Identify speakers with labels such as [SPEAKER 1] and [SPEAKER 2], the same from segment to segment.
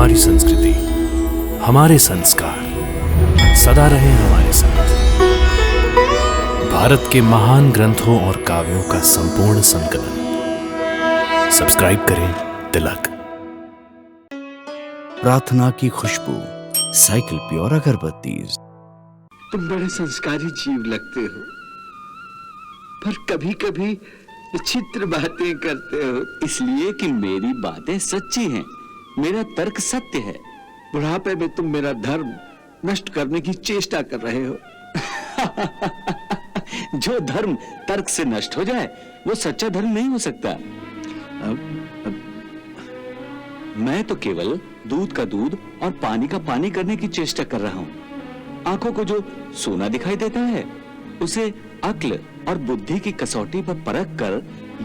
[SPEAKER 1] हमारी संस्कृति, हमारे संस्कार सदा रहे हमारे साथ। भारत के महान ग्रंथों और काव्यों का संपूर्ण संकलन। सब्सक्राइब करें तिलक।
[SPEAKER 2] प्रार्थना की खुशबू, साइकिल प्योर अगरबत्ती।
[SPEAKER 3] तुम बड़े संस्कारी जीव लगते हो, पर कभी कभी विचित्र बातें करते हो।
[SPEAKER 4] इसलिए कि मेरी बातें सच्ची हैं, मेरा तर्क सत्य है।
[SPEAKER 3] बुढ़ापे में तुम मेरा धर्म नष्ट करने की चेष्टा कर रहे हो।
[SPEAKER 4] जो धर्म तर्क से नष्ट हो जाए वो सच्चा धर्म नहीं हो सकता। मैं तो केवल दूध का दूध और पानी का पानी करने की चेष्टा कर रहा हूं। आंखों को जो सोना दिखाई देता है उसे अक्ल और बुद्धि की कसौटी पर परख कर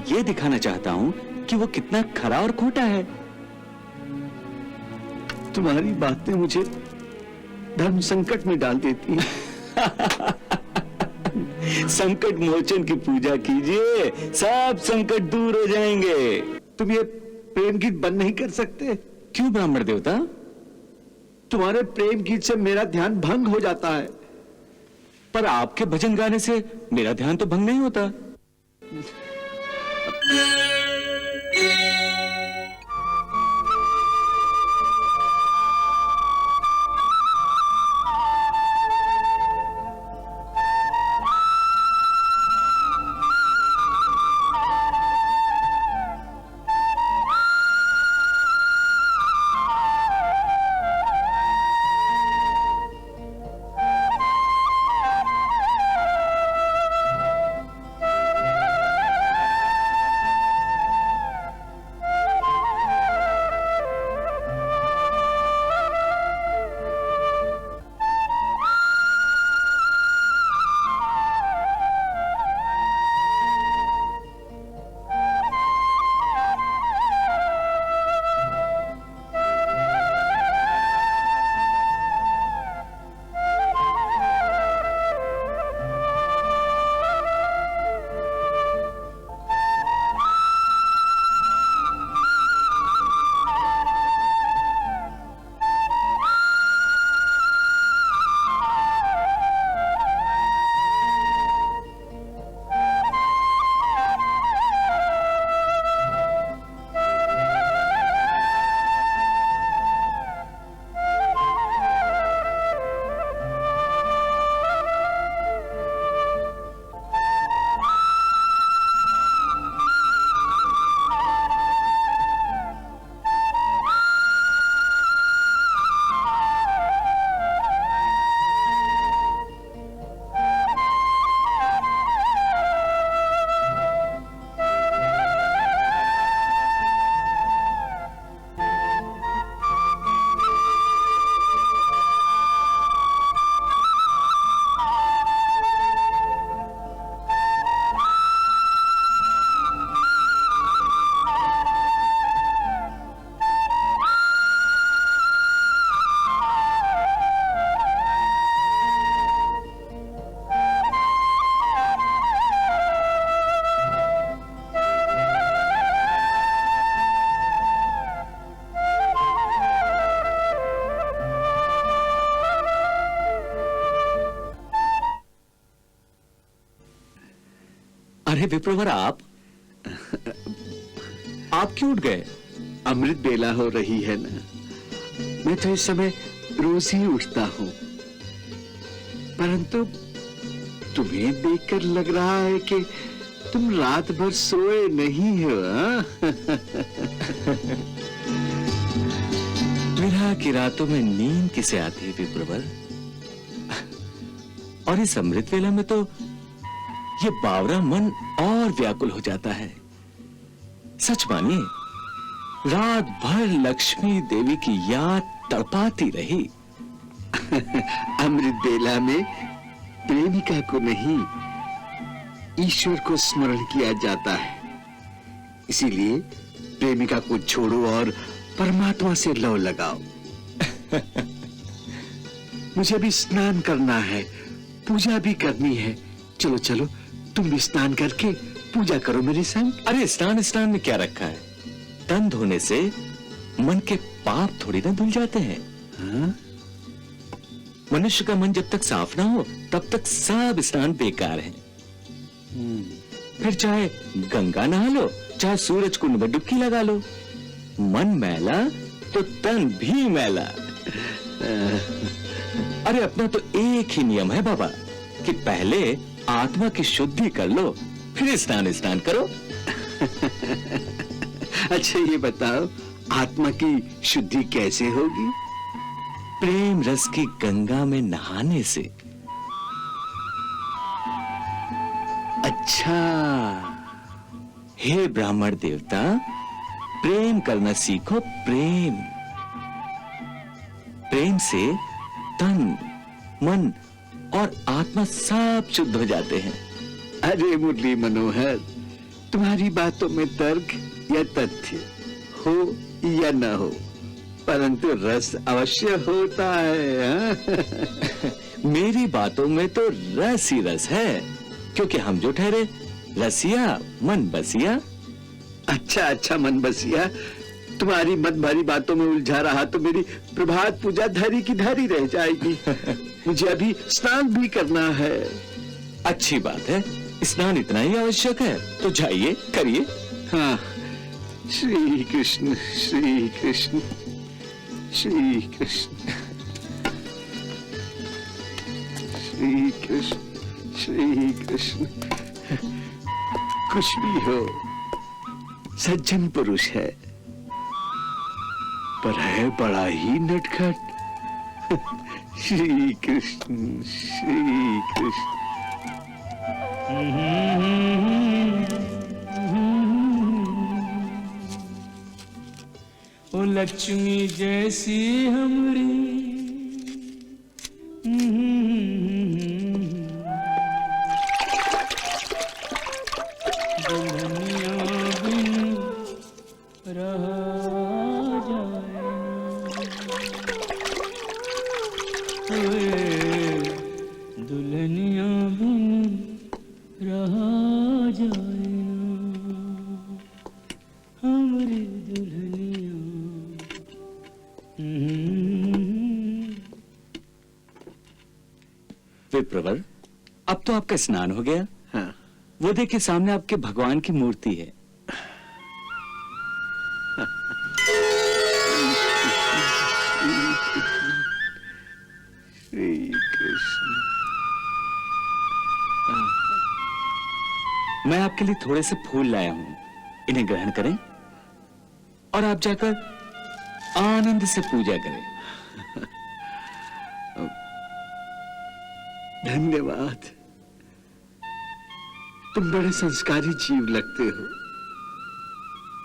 [SPEAKER 4] यह दिखाना चाहता हूं कि वो कितना खरा और खोटा है।
[SPEAKER 3] तुम्हारी बातें मुझे धर्म संकट में डाल देती हैं।
[SPEAKER 4] संकट मोचन की पूजा कीजिए, सब संकट दूर हो जाएंगे।
[SPEAKER 3] तुम ये प्रेम गीत बंद नहीं कर सकते?
[SPEAKER 4] क्यों ब्राह्मण देवता?
[SPEAKER 3] तुम्हारे प्रेम गीत से मेरा ध्यान भंग हो जाता है।
[SPEAKER 4] पर आपके भजन गाने से मेरा ध्यान तो भंग नहीं होता। अरे विप्रवर, आप क्यों उठ गए?
[SPEAKER 3] अमृत बेला हो रही है ना, मैं तो इस समय रोज ही उठता हूं, परंतु तुम्हें देखकर लग रहा है कि तुम रात भर सोए नहीं हो।
[SPEAKER 4] विरह की रातों में नींद किसे आती है विप्रवर? और इस अमृत वेला में तो ये बावरा मन और व्याकुल हो जाता है। सच मानिए, रात भर लक्ष्मी देवी की याद तड़पाती रही।
[SPEAKER 3] अमृत बेला में प्रेमिका को नहीं, ईश्वर को स्मरण किया जाता है। इसीलिए प्रेमिका को छोड़ो और परमात्मा से लव लगाओ। मुझे भी स्नान करना है, पूजा भी करनी है। चलो चलो, तुम भी स्नान करके पूजा करो मेरे संग।
[SPEAKER 4] अरे स्नान में क्या रखा है? तन धोने से मन के पाप थोड़ी ना धुल जाते हैं।
[SPEAKER 3] हाँ?
[SPEAKER 4] मनुष्य का मन जब तक साफ ना हो तब तक सब स्नान बेकार है। फिर चाहे गंगा नहा लो, चाहे सूरज कुंड में डुबकी लगा लो, मन मैला तो तन भी मैला। अरे अपना तो एक ही नियम है बाबा कि पहले आत्मा की शुद्धि कर लो, फिर स्नान करो।
[SPEAKER 3] अच्छा ये बताओ, आत्मा की शुद्धि कैसे होगी?
[SPEAKER 4] प्रेम रस की गंगा में नहाने से।
[SPEAKER 3] अच्छा,
[SPEAKER 4] हे ब्राह्मण देवता, प्रेम करना सीखो। प्रेम से तन, मन और आत्मा सब शुद्ध हो जाते हैं।
[SPEAKER 3] अरे मुरली मनोहर, तुम्हारी बातों में तर्क या तथ्य हो या न हो, परंतु रस अवश्य होता है। हाँ?
[SPEAKER 4] मेरी बातों में तो रस ही रस है, क्योंकि हम जो ठहरे रसिया मन बसिया।
[SPEAKER 3] अच्छा मन बसिया, तुम्हारी मत भरी बातों में उलझा रहा तो मेरी प्रभात पूजा धरी की धरी रह जाएगी। मुझे अभी स्नान भी करना है।
[SPEAKER 4] अच्छी बात है, स्नान इतना ही आवश्यक है तो जाइए करिए।
[SPEAKER 3] हाँ, श्री कृष्ण श्री कृष्ण श्री कृष्ण श्री कृष्ण श्री कृष्ण। कुछ भी हो, सज्जन पुरुष है, पर है बड़ा ही नटखट। श्री कृष्ण श्री कृष्ण।
[SPEAKER 5] ओ लक्ष्मी जैसी हमरी दुल्हनिया बिन रहा जाए, दुल्हनिया बिन रहा जाए हमरी दुल्हनिया।
[SPEAKER 4] विप्रवर, अब तो आपका स्नान हो गया।
[SPEAKER 3] हाँ,
[SPEAKER 4] वो देखिए सामने आपके भगवान की मूर्ति है।
[SPEAKER 3] श्री कृष्ण।
[SPEAKER 4] मैं आपके लिए थोड़े से फूल लाया हूं, इन्हें ग्रहण करें और आप जाकर आनंद से पूजा करें।
[SPEAKER 3] धन्यवाद, तुम बड़े संस्कारी जीव लगते हो,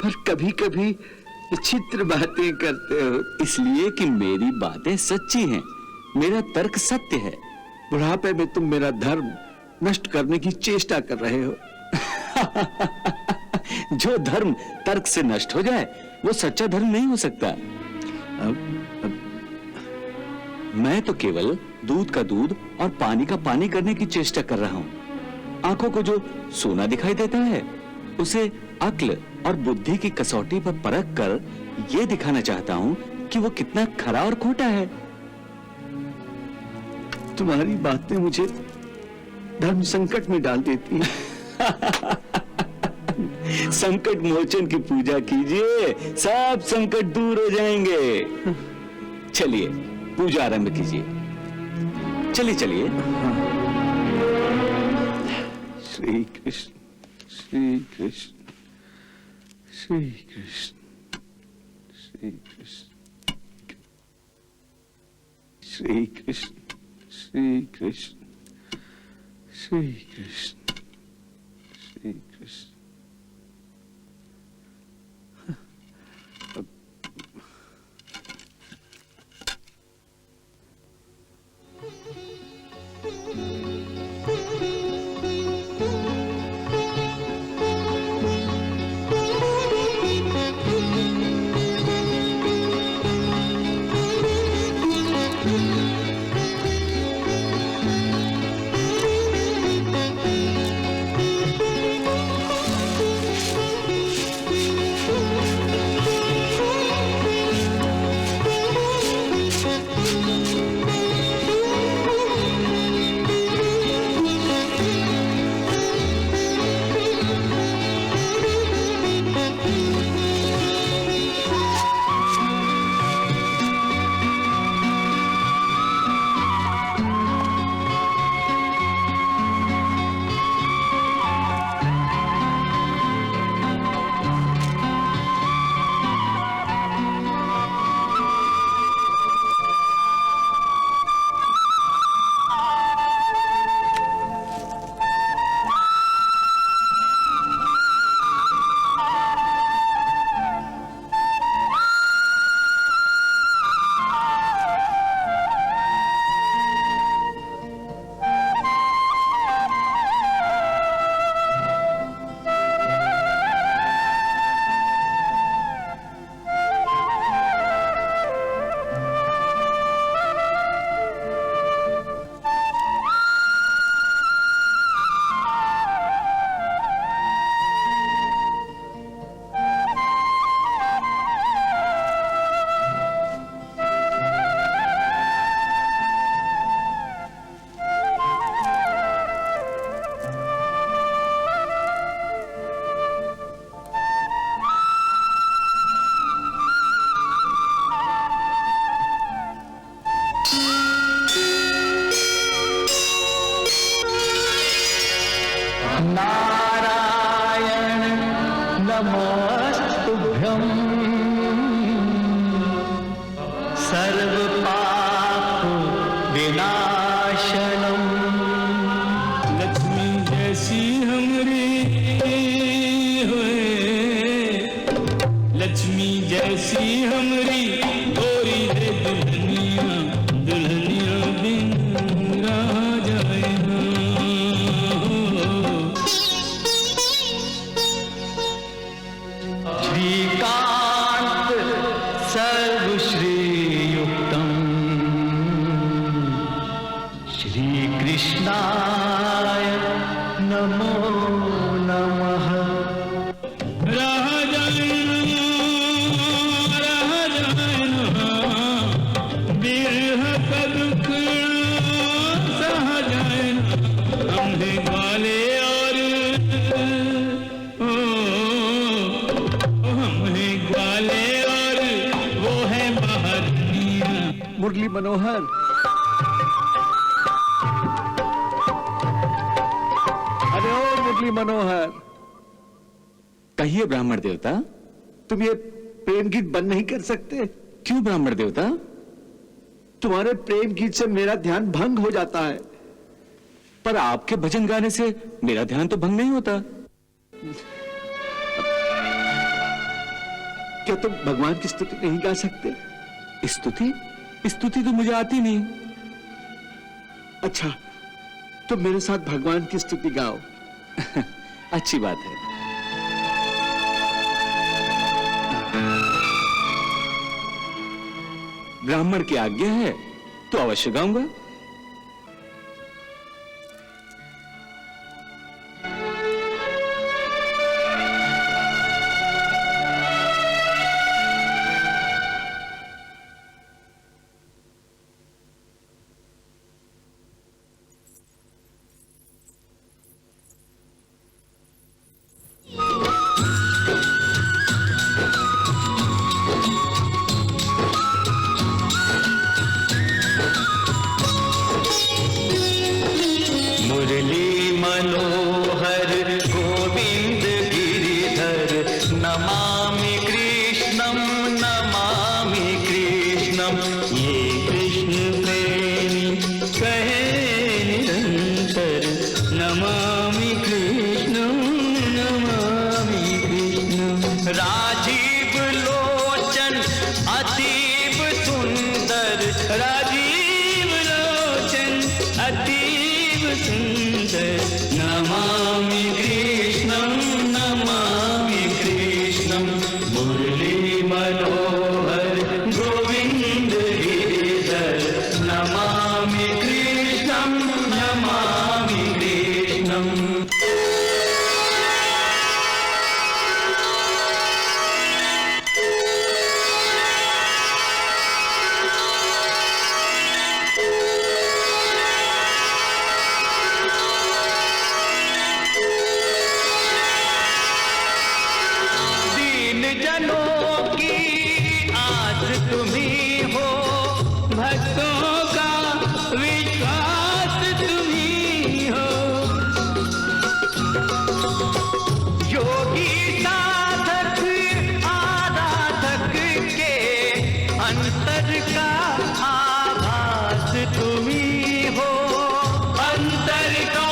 [SPEAKER 3] पर कभी कभी विचित्र बातें करते हो।
[SPEAKER 4] इसलिए कि मेरी बातें सच्ची हैं, मेरा तर्क सत्य है।
[SPEAKER 3] बुढ़ापे में तुम मेरा धर्म नष्ट करने की चेष्टा कर रहे हो।
[SPEAKER 4] जो धर्म तर्क से नष्ट हो जाए वो सच्चा धर्म नहीं हो सकता।
[SPEAKER 3] अब
[SPEAKER 4] मैं तो केवल दूध का दूध और पानी का पानी करने की चेष्टा कर रहा हूं। आंखों को जो सोना दिखाई देता है उसे अक्ल और बुद्धि की कसौटी पर परख कर यह दिखाना चाहता हूं कि वो कितना खरा और खोटा है।
[SPEAKER 3] तुम्हारी बातें मुझे धर्म संकट में डाल देती हैं।
[SPEAKER 4] संकट मोचन की पूजा कीजिए, सब संकट दूर हो जाएंगे। चलिए पूजा आरंभ कीजिए। चलिए चलिए।
[SPEAKER 3] श्री कृष्ण श्री कृष्ण श्री कृष्ण श्री कृष्ण श्री कृष्ण श्री कृष्ण श्री कृष्ण श्री कृष्ण।
[SPEAKER 5] सर्व पाप विनाशनम। लक्ष्मी जैसी हमरी होए, लक्ष्मी जैसी हमरी गोरी रे दुल्हनिया, दुल्हनिया बिन रहा जाए ना। श्रीकांत सर्वश्रीयुक्तम श्रीकृष्णाय नमो नमः। रहा जाए ना, बिरह का दुख सहा जाए ना। हमने ग्वाले और हमने ग्वाले और वो है बहनिया।
[SPEAKER 3] मुरली मनोहर, अरे ओ मुरली मनोहर,
[SPEAKER 4] कहिए ब्राह्मण देवता।
[SPEAKER 3] तुम ये प्रेम गीत बंद नहीं कर सकते?
[SPEAKER 4] क्यों ब्राह्मण देवता?
[SPEAKER 3] तुम्हारे प्रेम गीत से मेरा ध्यान भंग हो जाता है।
[SPEAKER 4] पर आपके भजन गाने से मेरा ध्यान तो भंग नहीं होता।
[SPEAKER 3] क्या तुम भगवान की स्तुति नहीं गा सकते?
[SPEAKER 4] स्तुति? स्तुति तो मुझे आती नहीं।
[SPEAKER 3] अच्छा, तुम मेरे साथ भगवान की स्तुति गाओ।
[SPEAKER 4] अच्छी बात है। ब्राह्मण की आज्ञा है तो अवश्य गाऊंगा।
[SPEAKER 5] मनोहर गोविंद गिरिधर नमामि कृष्णम, नमामि कृष्णम। ये कृष्ण प्रेमी कहे निरंतर नमामि कृष्णम, नमामि कृष्णम। राजीव लोचन अतीब सुंदर, राजीव लोचन अतीब सुंदर नमामि कृष्णम, नमामि कृष्णम। मुरली मनोहर गोविंद गिरिधर नमामि कृष्णम, नमामि कृष्णम। जनों की आस तुम्ही हो, भक्तों का विश्वास तुम्ही हो। योगी साधक आराधक के अंतर का आभास तुम्ही हो, अंतर का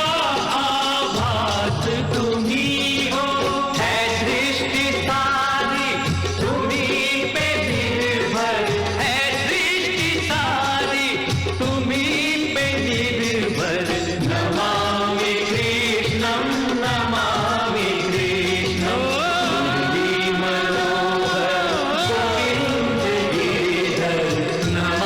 [SPEAKER 5] आभास तुम्ही हो। है दृष्टि सारी तुम्ही पे निर्भर, है दृष्टि सारी तुम्ही पे निर्भर। नमामि कृष्णम, नमामि कृष्णम। मुरली मनोहर गोविंद गिरिधर नमामि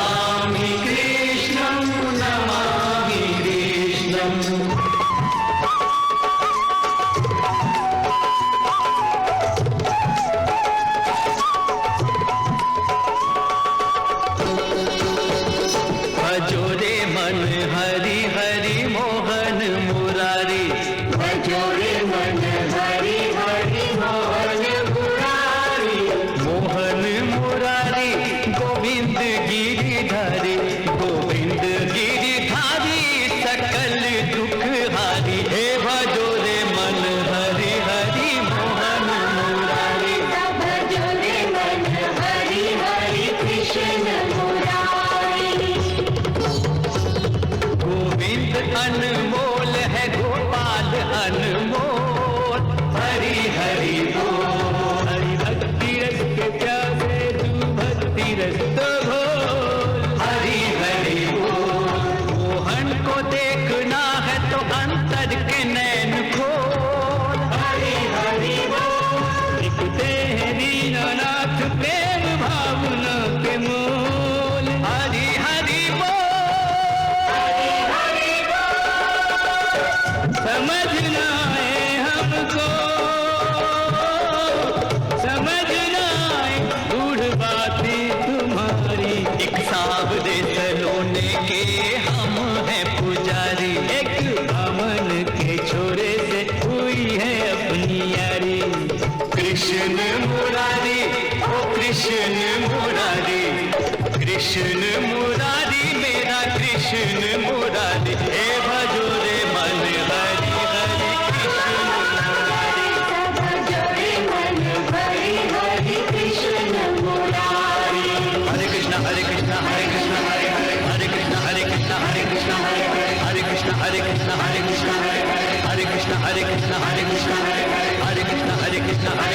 [SPEAKER 5] कृष्ण मुरारी मेरा कृष्ण मुरारी हे भजो रे मन हरि हरि कृष्ण मुरारी भजो रे मन हरि हरि कृष्ण मुरारी हरे कृष्ण हरे कृष्ण हरे कृष्ण हरे हरे हरे कृष्ण हरे कृष्ण हरे कृष्ण हरे हरे कृष्ण हरे कृष्ण हरे कृष्ण हरे हरे कृष्ण हरे कृष्ण हरे कृष्ण हरे हरे कृष्ण हरे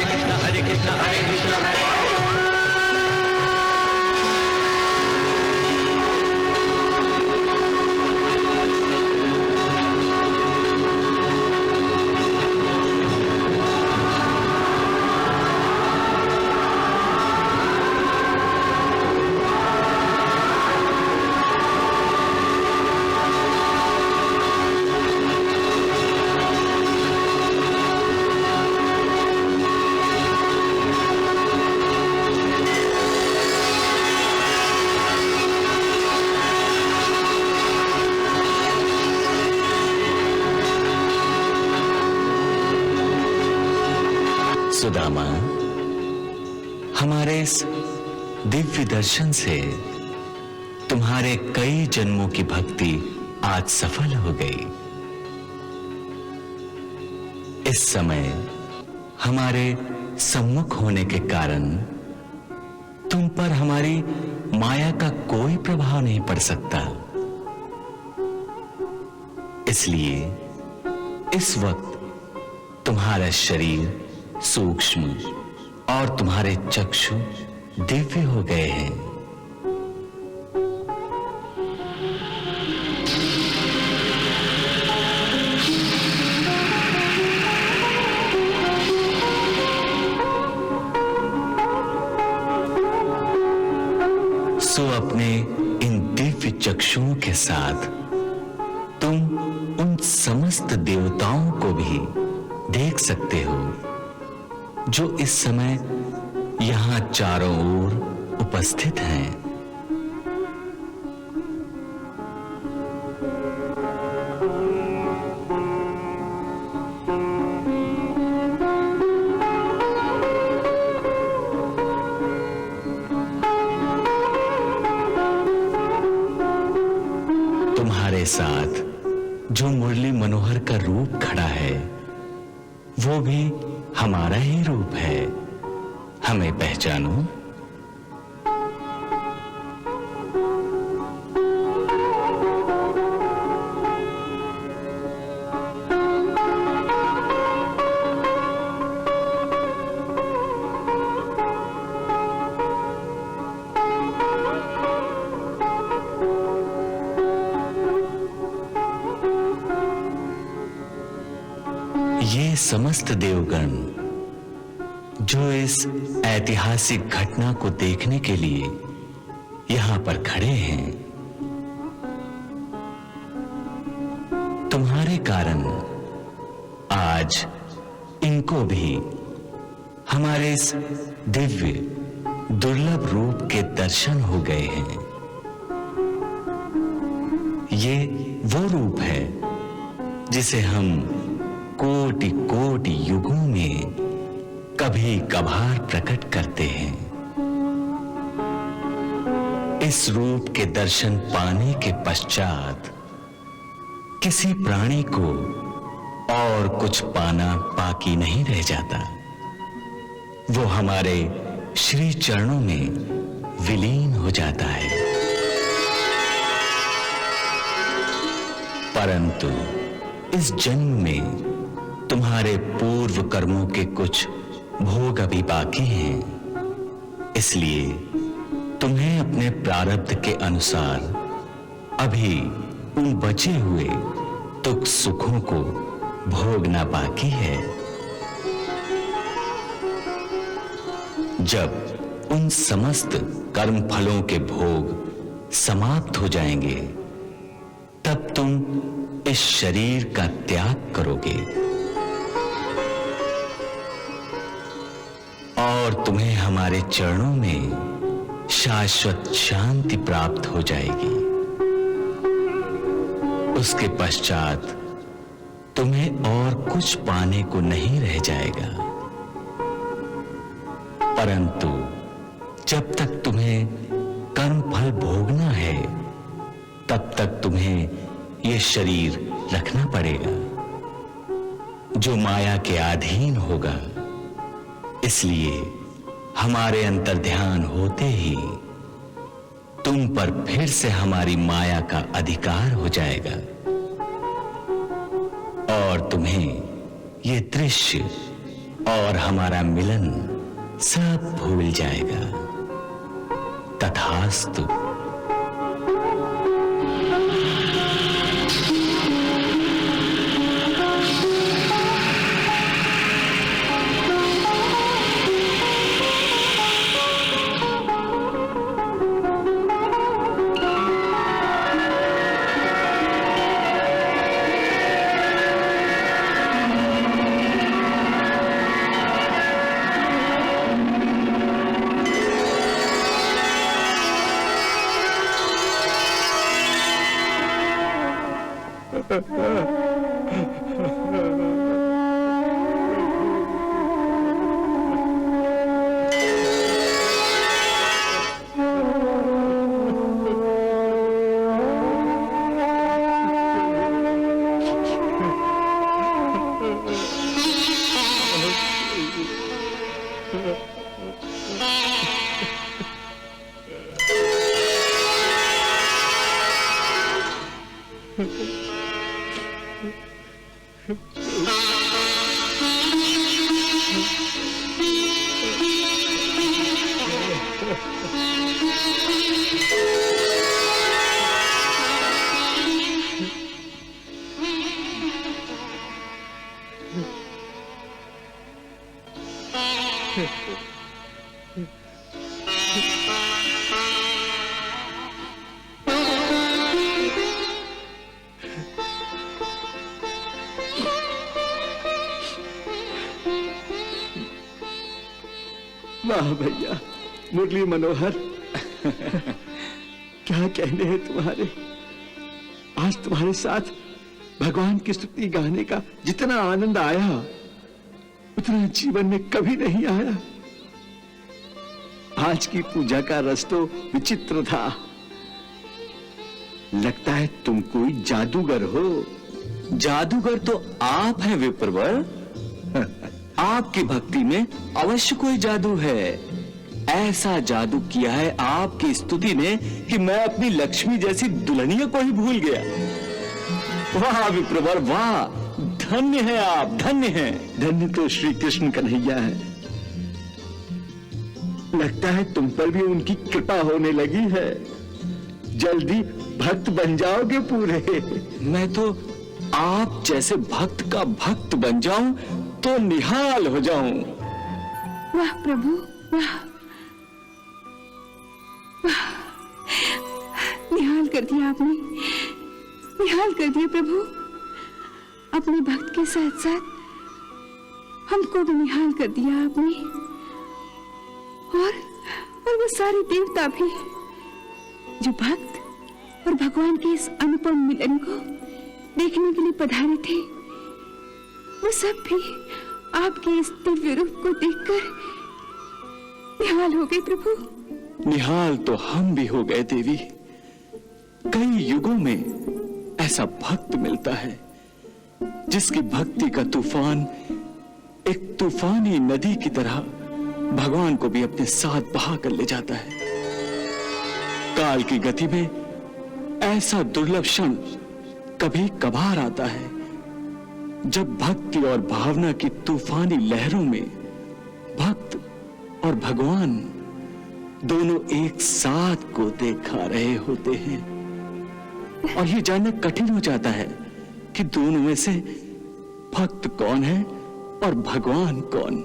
[SPEAKER 5] कृष्ण हरे कृष्ण हरे
[SPEAKER 4] सुदामा, हमारे इस दिव्य दर्शन से तुम्हारे कई जन्मों की भक्ति आज सफल हो गई। इस समय हमारे सम्मुख होने के कारण तुम पर हमारी माया का कोई प्रभाव नहीं पड़ सकता। इसलिए इस वक्त तुम्हारा शरीर सूक्ष्म और तुम्हारे चक्षु दिव्य हो गए हैं। सो अपने इन दिव्य चक्षुओं के साथ तुम उन समस्त देवताओं को भी देख सकते हो जो इस समय यहां चारों ओर उपस्थित हैं। तुम्हारे साथ जो मुरली मनोहर का रूप खड़ा है वो भी हमारा ही रूप है। हमें पहचानो। ये समस्त देवगण जो इस ऐतिहासिक घटना को देखने के लिए यहां पर खड़े हैं, तुम्हारे कारण आज इनको भी हमारे इस दिव्य दुर्लभ रूप के दर्शन हो गए हैं। ये वो रूप है जिसे हम कोटि कोटि युगों में कभी कभार प्रकट करते हैं। इस रूप के दर्शन पाने के पश्चात किसी प्राणी को और कुछ पाना बाकी नहीं रह जाता। वो हमारे श्री चरणों में विलीन हो जाता है। परंतु इस जन्म में तुम्हारे पूर्व कर्मों के कुछ भोग अभी बाकी हैं, इसलिए तुम्हें अपने प्रारब्ध के अनुसार अभी उन बचे हुए तुक सुखों को भोगना बाकी है। जब उन समस्त कर्म फलों के भोग समाप्त हो जाएंगे, तब तुम इस शरीर का त्याग करोगे और तुम्हें हमारे चरणों में शाश्वत शांति प्राप्त हो जाएगी। उसके पश्चात तुम्हें और कुछ पाने को नहीं रह जाएगा, परंतु जब तक तुम्हें कर्म फल भोगना है, तब तक तुम्हें यह शरीर रखना पड़ेगा जो माया के अधीन होगा। इसलिए हमारे अंतर ध्यान होते ही तुम पर फिर से हमारी माया का अधिकार हो जाएगा और तुम्हें ये दृश्य और हमारा मिलन सब भूल जाएगा। तथास्तु।
[SPEAKER 3] वाह भैया, मुरली मनोहर, क्या कहने हैं तुम्हारे। आज तुम्हारे साथ भगवान की स्तुति गाने का जितना आनंद आया, उतना जीवन में कभी नहीं आया। आज की पूजा का रस तो विचित्र था। लगता है तुम कोई जादूगर हो।
[SPEAKER 4] जादूगर तो आप हैं विप्रवर। आपकी भक्ति में अवश्य कोई जादू है। ऐसा जादू किया है आपकी स्तुति ने कि मैं अपनी लक्ष्मी जैसी दुल्हनिया को ही भूल गया। वाह विप्रवर, वाह, धन्य है आप, धन्य हैं।
[SPEAKER 3] धन्य तो श्री कृष्ण कन्हैया है। लगता है तुम पर भी उनकी कृपा होने लगी है। जल्दी भक्त बन जाओगे पूरे।
[SPEAKER 4] मैं तो आप जैसे भक्त का भक्त बन जाऊं तो निहाल हो जाऊं।
[SPEAKER 6] वाह प्रभु, वाह वाह, निहाल कर दिया आपने, निहाल कर दिया प्रभु। अपने भक्त के साथ साथ हमको भी निहाल कर दिया आपने, और वो सारे देवता भी जो भक्त और भगवान के इस अनुपम मिलन को देखने के लिए पधारे थे, वो सब भी आपके इस दिव्य रूप को देखकर निहाल हो गए प्रभु।
[SPEAKER 4] निहाल तो हम भी हो गए देवी। कई युगों में ऐसा भक्त मिलता है जिसकी भक्ति का तूफान एक तूफानी नदी की तरह भगवान को भी अपने साथ बहा कर ले जाता है। काल की गति में ऐसा दुर्लभ क्षण कभी कभार आता है जब भक्ति और भावना की तूफानी लहरों में भक्त और भगवान दोनों एक साथ गोते खा रहे होते हैं और ये जानना कठिन हो जाता है कि दोनों में से भक्त कौन है और भगवान कौन।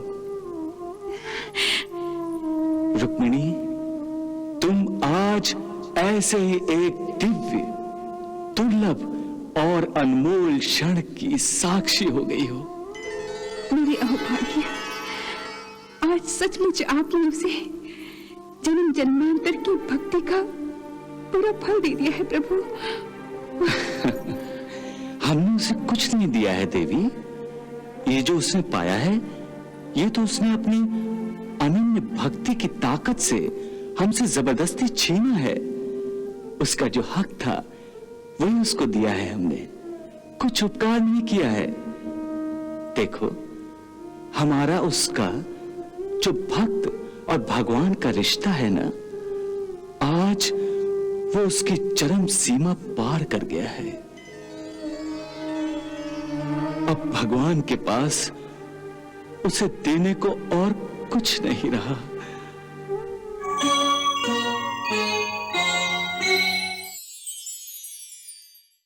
[SPEAKER 4] रुक्मिणी, तुम आज ऐसे ही एक दिव्य, दुर्लभ और अनमोल क्षण की साक्षी हो गई हो।
[SPEAKER 6] मेरे अहोभाग्य, आज सचमुच आपने उसे जन्म जन्मांतर की भक्ति का पूरा फल दे दिया है प्रभु।
[SPEAKER 4] हमने उसे कुछ नहीं दिया है देवी। ये जो उसने पाया है, ये तो उसने अपनी अनन्य भक्ति की ताकत से हमसे जबरदस्ती छीना है। उसका जो हक था वही उसको दिया है हमने, कुछ उपकार नहीं किया है। देखो, हमारा उसका जो भक्त और भगवान का रिश्ता है ना, आज वो उसकी चरम सीमा पार कर गया है। अब भगवान के पास उसे देने को और कुछ नहीं रहा।